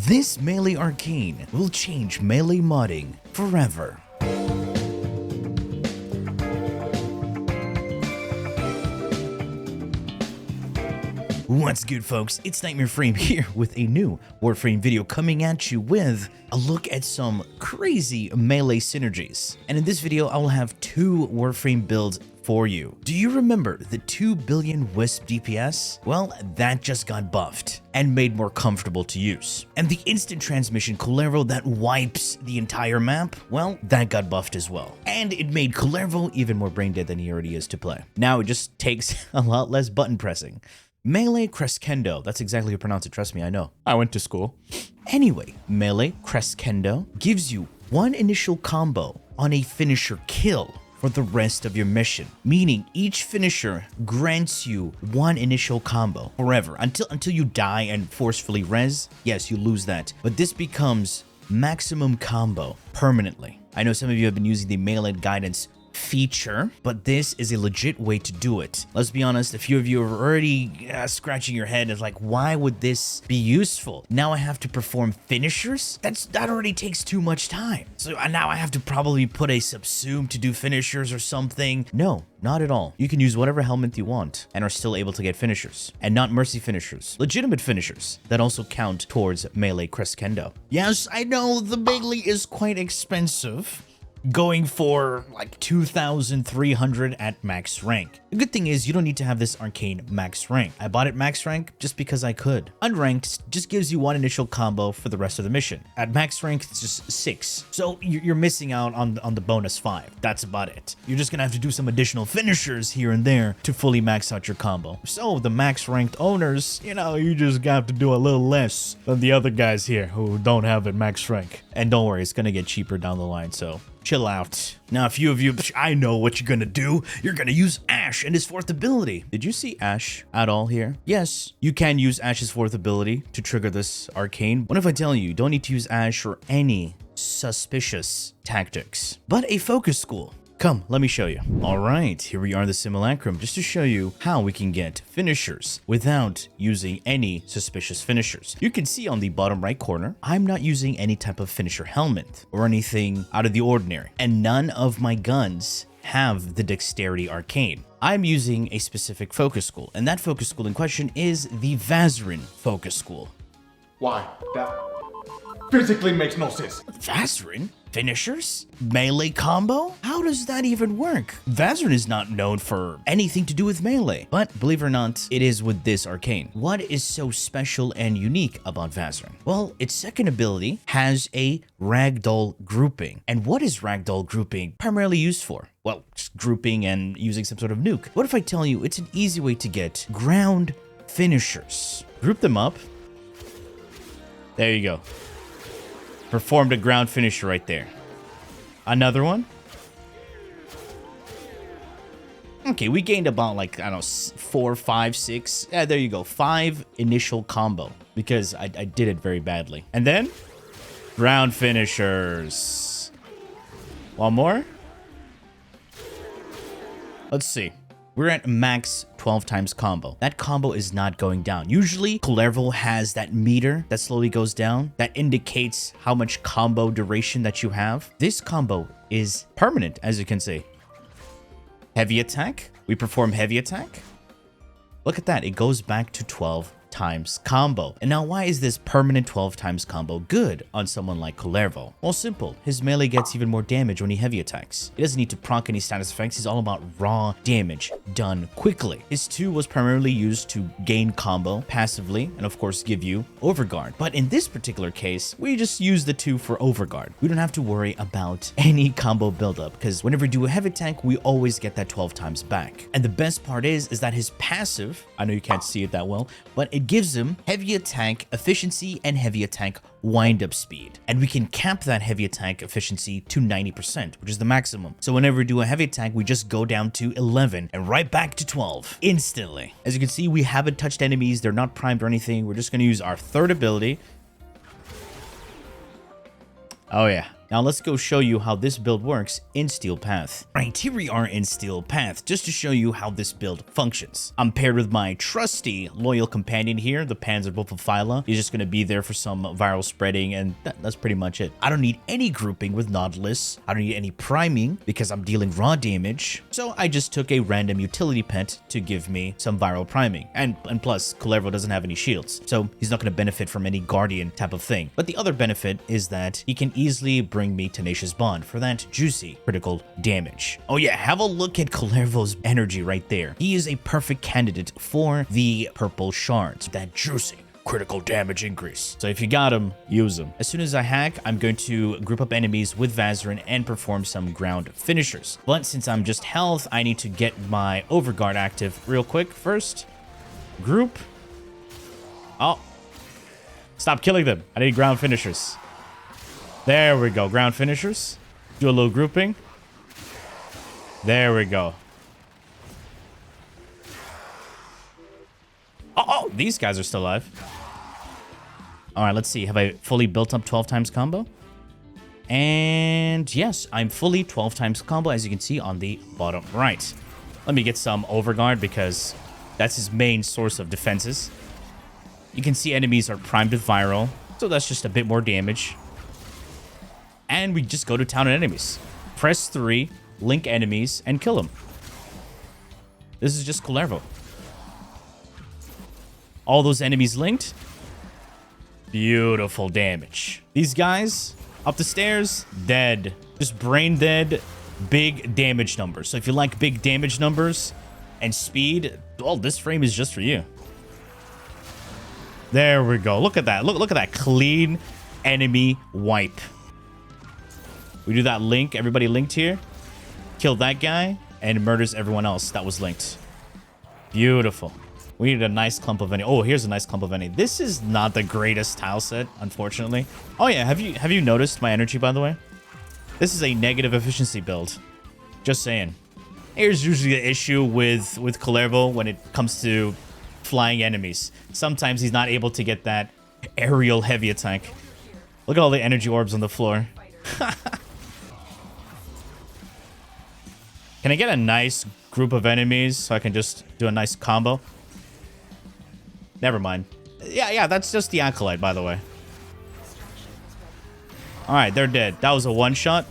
This Melee Arcane will change melee modding forever. What's good, folks? It's Nightmare Frame here with a new Warframe video coming at you with a look at some crazy melee synergies. And in this video, I will have two Warframe builds for you. Do you remember the 2 billion Wisp DPS? Well, that just got buffed and made more comfortable to use. And the instant transmission Kullervo that wipes the entire map, well, that got buffed as well. And it made Kullervo even more brain dead than he already is to play. Now it just takes a lot less button pressing. Melee Crescendo, that's exactly how you pronounce it, trust me, I know. I went to school. Anyway, Melee Crescendo gives you one initial combo on a finisher kill for the rest of your mission, meaning each finisher grants you one initial combo forever until you die and forcefully res. Yes, you lose that, but this becomes maximum combo permanently. I know some of you have been using the melee guidance feature, but this is a legit way to do it. Let's be honest, a few of you are already scratching your head and like, why would this be useful? Now I have to perform finishers? That already takes too much time. So now I have to probably put a subsume to do finishers or something. No, not at all. You can use whatever Helminth you want and are still able to get finishers, and not mercy finishers, legitimate finishers that also count towards Melee Crescendo. Yes, I know the Melee is quite expensive, going for like 2,300 at max rank. The good thing is you don't need to have this arcane max rank. I bought it max rank just because I could. Unranked just gives you one initial combo for the rest of the mission. At max rank, it's just 6. So you're missing out on the bonus 5. That's about it. You're just gonna have to do some additional finishers here and there to fully max out your combo. So the max ranked owners, you just have to do a little less than the other guys here who don't have it max rank. And don't worry, it's gonna get cheaper down the line, so chill out. Now, a few of you, I know what you're gonna do. You're gonna use Ash and his 4th ability. Did you see Ash at all here? Yes, you can use Ash's 4th ability to trigger this arcane. What if I tell you don't need to use Ash or any suspicious tactics, but a focus school? Come, let me show you. All right, here we are in the simulacrum, just to show you how we can get finishers without using any suspicious finishers. You can see on the bottom right corner, I'm not using any type of finisher Helminth or anything out of the ordinary, and none of my guns have the dexterity arcane. I'm using a specific focus school, and that focus school in question is the Vazarin focus school. Why? That physically makes no sense. Vazarin? Finishers? Melee combo? How does that even work? Vazarin is not known for anything to do with melee, but believe it or not, it is with this arcane. What is so special and unique about Vazarin? Well, its second ability has a ragdoll grouping. And what is ragdoll grouping primarily used for? Well, just grouping and using some sort of nuke. What if I tell you it's an easy way to get ground finishers? Group them up. There you go. Performed a ground finisher right there. Another one. Okay, we gained about like, I don't know, 4, 5, 6. Yeah, there you go. 5 initial combo because I did it very badly. And then ground finishers. One more. Let's see. We're at max 12 times combo. That combo is not going down. Usually, Kullervo has that meter that slowly goes down that indicates how much combo duration that you have. This combo is permanent, as you can see. Heavy attack. We perform heavy attack. Look at that. It goes back to 12 times combo. And now why is this permanent 12 times combo good on someone like Kullervo? Well, simple. His melee gets even more damage when he heavy attacks. He doesn't need to proc any status effects. He's all about raw damage done quickly. His 2 was primarily used to gain combo passively and of course give you overguard. But in this particular case, we just use the 2 for overguard. We don't have to worry about any combo buildup because whenever we do a heavy attack, we always get that 12 times back. And the best part is that his passive, I know you can't see it that well, but it gives him heavy attack efficiency and heavy attack wind-up speed. And we can cap that heavy attack efficiency to 90%, which is the maximum. So whenever we do a heavy attack, we just go down to 11 and right back to 12 instantly. As you can see, we haven't touched enemies. They're not primed or anything. We're just going to use our 3rd ability. Oh yeah, Now let's go show you how this build works in Steel Path. Right, here we are in Steel Path, just to show you how this build functions. I'm paired with my trusty loyal companion here, the Panzerbulfaphyla. He's just going to be there for some viral spreading, and that's pretty much it. I don't need any grouping with Nautilus. I don't need any priming because I'm dealing raw damage. So I just took a random utility pet to give me some viral priming. And plus, Kullervo doesn't have any shields, so he's not going to benefit from any guardian type of thing. But the other benefit is that he can easily bring me Tenacious Bond for that juicy critical damage. Oh yeah, have a look at Kullervo's energy right there. He is a perfect candidate for the purple shards, that juicy critical damage increase. So if you got him, use him. As soon as I hack, I'm going to group up enemies with Vazarin and perform some ground finishers. But since I'm just health, I need to get my Overguard active real quick first. Group. Oh. Stop killing them. I need ground finishers. There we go. Ground finishers. Do a little grouping. There we go. Oh, these guys are still alive. All right, let's see. Have I fully built up 12 times combo? And yes, I'm fully 12 times combo, as you can see on the bottom right. Let me get some Overguard because that's his main source of defenses. You can see enemies are primed with viral, so that's just a bit more damage. And we just go to town on enemies. Press 3, link enemies, and kill them. This is just Kullervo. All those enemies linked. Beautiful damage. These guys up the stairs, dead. Just brain dead, big damage numbers. So if you like big damage numbers and speed, well, this frame is just for you. There we go. Look at that. Look at that clean enemy wipe. We do that link. Everybody linked here. Kill that guy and murders everyone else that was linked. Beautiful. We need a nice clump of any. Oh, here's a nice clump of any. This is not the greatest tile set, unfortunately. Oh yeah, have you noticed my energy, by the way? This is a negative efficiency build. Just saying. Here's usually the issue with Kullervo when it comes to flying enemies. Sometimes he's not able to get that aerial heavy attack. Look at all the energy orbs on the floor. Can I get a nice group of enemies so I can just do a nice combo? Never mind. Yeah, that's just the Acolyte, by the way. Alright, they're dead. That was a one-shot.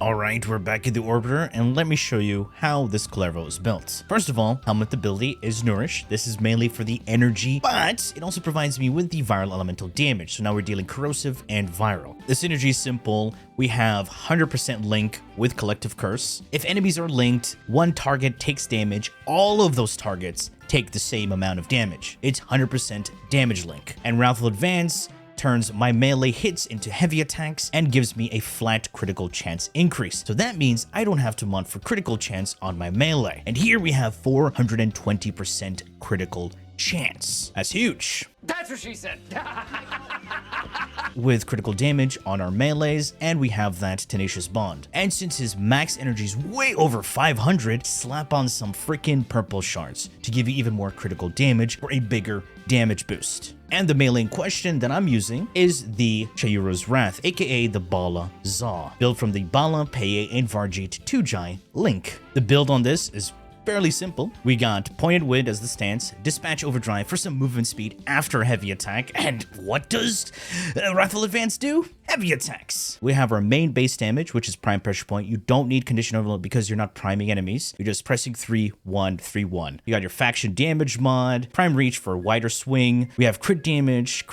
Alright, we're back in the Orbiter, and let me show you how this Kullervo is built. First of all, Helminth ability is Nourish. This is mainly for the energy, but it also provides me with the viral elemental damage. So now we're dealing corrosive and viral. The synergy is simple. We have 100% link with Collective Curse. If enemies are linked, one target takes damage. All of those targets take the same amount of damage. It's 100% damage link. And Wrathful Advance turns my melee hits into heavy attacks and gives me a flat critical chance increase. So that means I don't have to mod for critical chance on my melee. And here we have 420% critical chance. That's huge. That's what she said. With critical damage on our melees, and we have that Tenacious Bond. And since his max energy is way over 500, slap on some freaking purple shards to give you even more critical damage for a bigger damage boost. And the melee in question that I'm using is the Chayura's Wrath, aka the Bala Za, built from the Bala, Peye, and Varjeet 2Jai link. The build on this is fairly simple. We got Pointed Wind as the stance, Dispatch Overdrive for some movement speed after a heavy attack, and what does Wrathful Advance do? Heavy attacks. We have our main base damage, which is Prime Pressure Point. You don't need Condition Overload because you're not priming enemies. You're just pressing 3, 1, 3, 1. You got your Faction Damage mod, Prime Reach for wider swing. We have crit damage,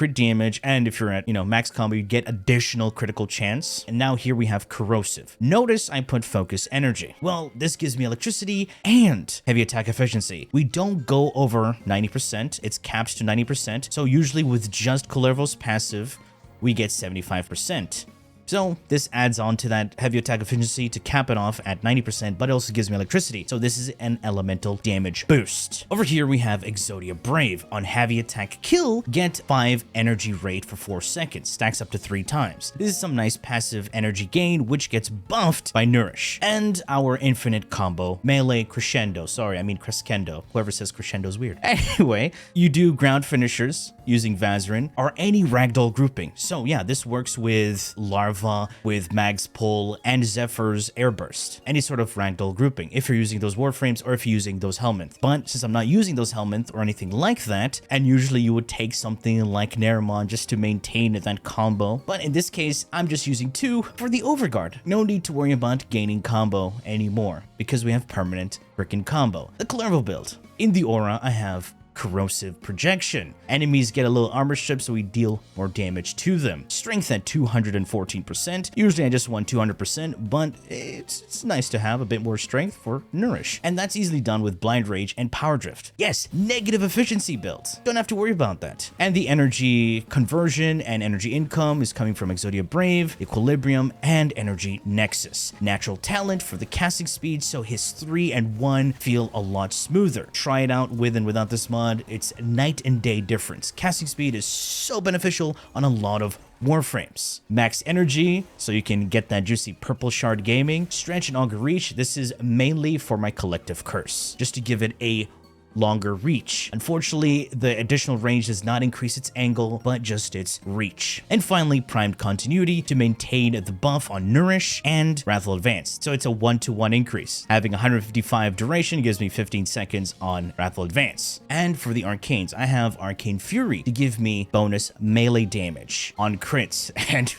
and if you're at, max combo, you get additional critical chance. And now here we have Corrosive. Notice I put Focus Energy. Well, this gives me electricity and heavy attack efficiency. We don't go over 90%. It's capped to 90%. So usually with just Kullervo's passive, we get 75%. So this adds on to that heavy attack efficiency to cap it off at 90%, but it also gives me electricity. So this is an elemental damage boost. Over here, we have Exodia Brave. On heavy attack kill, get 5 energy rate for 4 seconds. Stacks up to 3 times. This is some nice passive energy gain, which gets buffed by Nourish. And our infinite combo, Melee Crescendo. Sorry, I mean Crescendo. Whoever says Crescendo is weird. Anyway, you do ground finishers using Vazarin are any ragdoll grouping. So yeah, this works with Larva, with Mag's Pull, and Zephyr's Airburst. Any sort of ragdoll grouping if you're using those Warframes or if you're using those Helminth. But since I'm not using those Helminth or anything like that, and usually you would take something like Nerimon just to maintain that combo, but in this case, I'm just using 2 for the Overguard. No need to worry about gaining combo anymore because we have permanent frickin' combo. The Kullervo build. In the aura, I have Corrosive Projection. Enemies get a little armor strip, so we deal more damage to them. Strength at 214%. Usually I just want 200%, but it's nice to have a bit more strength for Nourish. And that's easily done with Blind Rage and Power Drift. Yes, negative efficiency builds. Don't have to worry about that. And the energy conversion and energy income is coming from Exodia Brave, Equilibrium, and Energy Nexus. Natural talent for the casting speed, so his 3 and 1 feel a lot smoother. Try it out with and without this mod. It's night and day difference. Casting speed is so beneficial on a lot of Warframes. Max energy, so you can get that juicy purple shard gaming. Stretch and augur reach, this is mainly for my collective curse, just to give it a longer reach. Unfortunately, the additional range does not increase its angle, but just its reach. And finally, primed continuity to maintain the buff on Nourish and Wrathful Advance. So it's a 1-to-1 increase. Having 155 duration gives me 15 seconds on Wrathful Advance. And for the arcanes, I have Arcane Fury to give me bonus melee damage on crits. And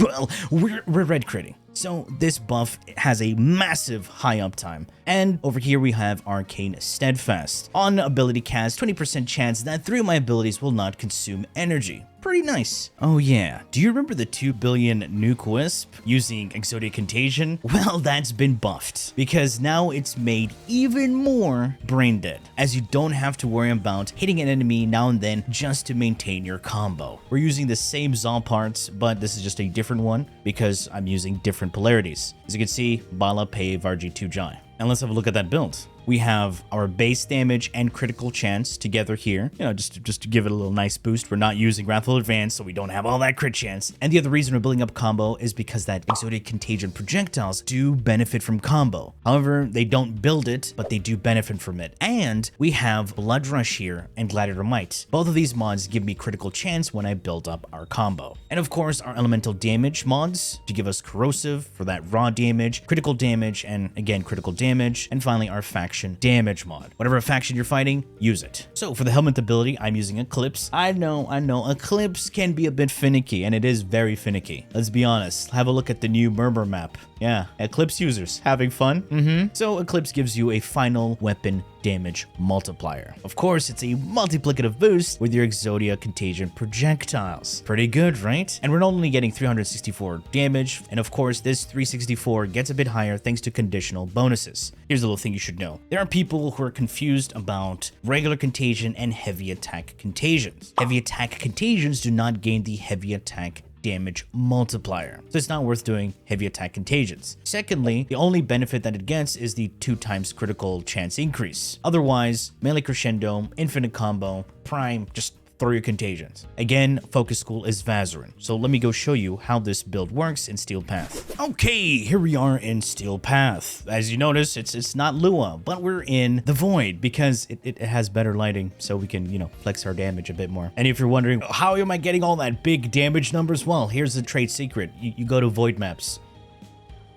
well, we're red critting. So this buff has a massive high uptime. And over here we have Arcane Steadfast. On ability cast, 20% chance that 3 of my abilities will not consume energy. Pretty nice. Oh yeah, do you remember the 2 billion Nuke Wisp using Exodia Contagion? Well, that's been buffed because now it's made even more brain dead, as you don't have to worry about hitting an enemy now and then just to maintain your combo. We're using the same Zal parts, but this is just a different one because I'm using different polarities. As you can see, Bala, Pave, RG2 Jai. And let's have a look at that build. We have our base damage and critical chance together here, you know, just to give it a little nice boost. We're not using Wrathful Advance, so we don't have all that crit chance. And the other reason we're building up combo is because that Exodia Contagion projectiles do benefit from combo. However, they don't build it, but they do benefit from it. And we have Blood Rush here and Gladiator Might. Both of these mods give me critical chance when I build up our combo. And of course, our elemental damage mods to give us corrosive for that raw damage, critical damage, and again, critical damage. And finally, our faction damage mod. Whatever faction you're fighting, use it. So for the Helminth ability, I'm using Eclipse. I know, Eclipse can be a bit finicky, and it is very finicky. Let's be honest. Have a look at the new Murmur map. Yeah, Eclipse users having fun. So Eclipse gives you a final weapon damage multiplier. Of course, it's a multiplicative boost with your Exodia Contagion projectiles. Pretty good, right? And we're not only getting 364 damage, and of course, this 364 gets a bit higher thanks to conditional bonuses. Here's a little thing you should know. There are people who are confused about regular contagion and heavy attack contagions. Heavy attack contagions do not gain the heavy attack damage multiplier, so it's not worth doing heavy attack contagions. Secondly, the only benefit that it gets is the 2x critical chance increase. Otherwise, melee crescendo, infinite combo, prime, just throw your contagions. Again, focus school is Vazarin, so let me go show you how this build works in Steel Path. Okay, here we are in Steel Path. As you notice, it's not Lua, but we're in the Void because it has better lighting, so we can, you know, flex our damage a bit more. And if you're wondering, how am I getting all that big damage numbers? Well, here's the trade secret. You go to Void maps.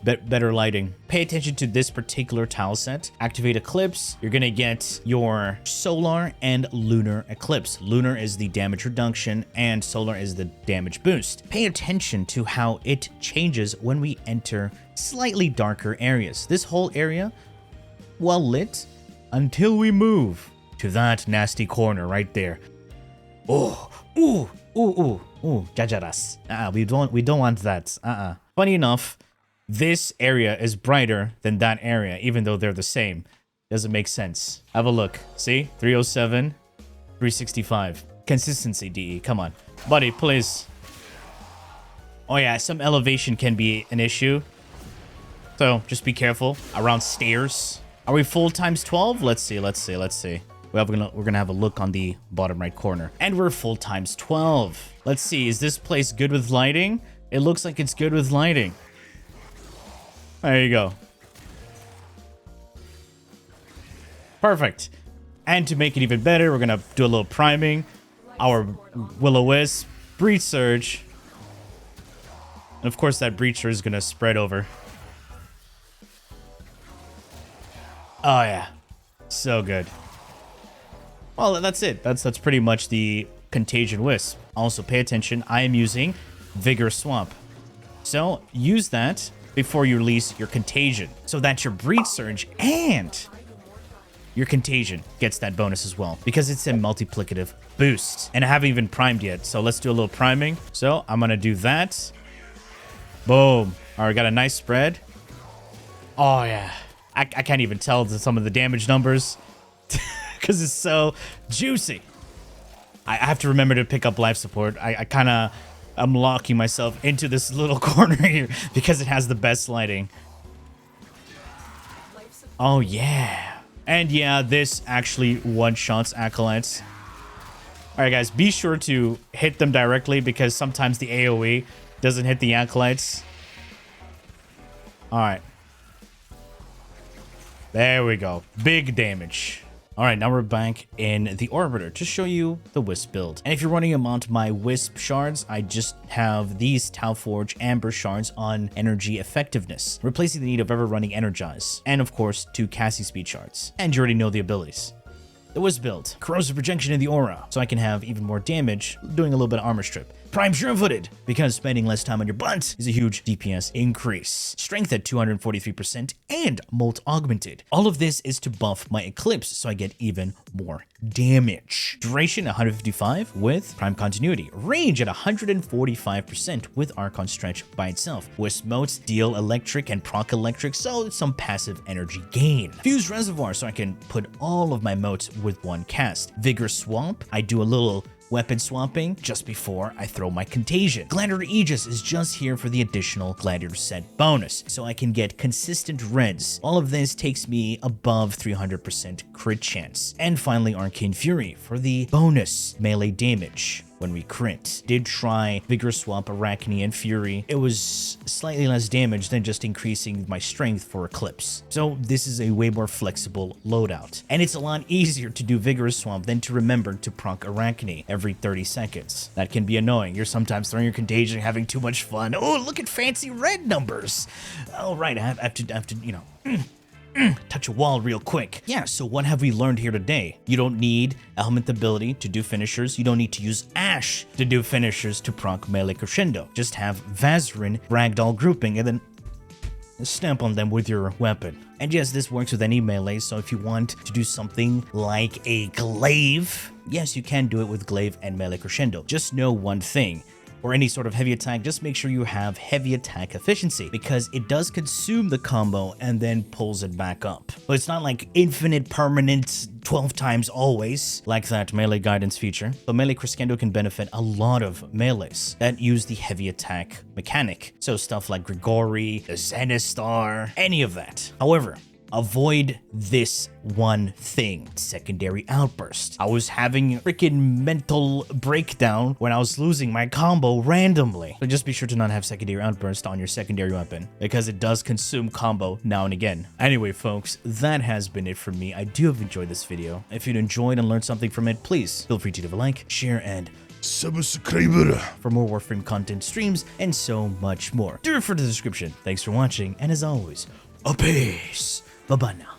Better lighting. Pay attention to this particular tile set. Activate Eclipse. You're gonna get your Solar and Lunar Eclipse. Lunar is the damage reduction and Solar is the damage boost. Pay attention to how it changes when we enter slightly darker areas. This whole area, well lit until we move to that nasty corner right there. Oh, jajaras. We don't want that. Funny enough, this area is brighter than that area, even though they're the same. Doesn't make sense. Have a look. See? 307, 365. Consistency, DE. Come on. Buddy, please. Oh yeah, some elevation can be an issue. So, just be careful. Around stairs. Are we full times 12? Let's see. We're gonna have a look on the bottom right corner. And we're full times 12. Let's see. Is this place good with lighting? It looks like it's good with lighting. There you go. Perfect. And to make it even better, we're gonna do a little priming. our Will-O-Wisp, Breach Surge. And of course that Breacher is gonna spread over. Oh yeah, so good. Well, that's it. That's pretty much the Contagion Wisp. Also, pay attention. I am using Vigor Swamp. So use that before you release your Contagion. So that your Breach Surge and your Contagion gets that bonus as well, because it's a multiplicative boost. And I haven't even primed yet, so let's do a little priming. So I'm gonna do that. Boom. All right, got a nice spread. Oh yeah. I can't even tell some of the damage numbers because it's so juicy. I have to remember to pick up life support. I kind of am locking myself into this little corner here because it has the best lighting. Oh yeah. And yeah, this actually one-shots acolytes. All right, guys, be sure to hit them directly because sometimes the AoE doesn't hit the acolytes. All right. There we go. Big damage. All right, now we're back in the Orbiter to show you the Wisp build. And if you're running them onto my Wisp shards, I just have these Tauforge Amber shards on energy effectiveness, replacing the need of ever running Energize. And of course, 2 casting speed shards. And you already know the abilities. The Wisp build, corrosive projection in the aura, so I can have even more damage, doing a little bit of armor strip. Prime sure-footed, because spending less time on your butt is a huge DPS increase. Strength at 243% and Molt augmented. All of this is to buff my Eclipse, so I get even more damage. Duration 155 with Prime Continuity. Range at 145% with Archon Stretch by itself. Wisp motes deal electric and proc electric, so it's some passive energy gain. Fuse Reservoir, so I can put all of my motes with one cast. Vigor Swamp, I do a little weapon swapping just before I throw my Contagion. Gladiator Aegis is just here for the additional Gladiator set bonus, so I can get consistent reds. All of this takes me above 300% crit chance. And finally, Arcane Fury for the bonus melee damage when we crit. Did try Vigor Swap, Arachne, and Fury. It was slightly less damage than just increasing my strength for Eclipse. So this is a way more flexible loadout. And it's a lot easier to do Vigorous Swamp than to remember to proc Arachne every 30 seconds. That can be annoying. You're sometimes throwing your Contagion, having too much fun. Oh, look at fancy red numbers. Oh, right, I have to, you know, touch a wall real quick. Yeah, so what have we learned here today? You don't need Helminth ability to do finishers. You don't need to use Ash to do finishers to proc melee Crescendo. Just have Vazarin ragdoll grouping and then stamp on them with your weapon. And yes, this works with any melee, so if you want to do something like a glaive, yes, you can do it with glaive and melee Crescendo. Just know one thing. Or any sort of heavy attack, just make sure you have heavy attack efficiency, because it does consume the combo and then pulls it back up. But it's not like infinite permanent 12 times always, like that melee guidance feature. But melee Crescendo can benefit a lot of melees that use the heavy attack mechanic. So stuff like Grigori, the Zenistar, any of that. However, avoid this one thing: secondary outburst. I was having a freaking mental breakdown when I was losing my combo randomly. So just be sure to not have secondary outburst on your secondary weapon, because it does consume combo now and again. Anyway, folks, that has been it for me. I do have enjoyed this video. If you enjoyed and learned something from it, please feel free to leave a like, share, and subscribe for more Warframe content, streams, and so much more. Do refer to the description. Thanks for watching, and as always, a peace. Bye-bye now.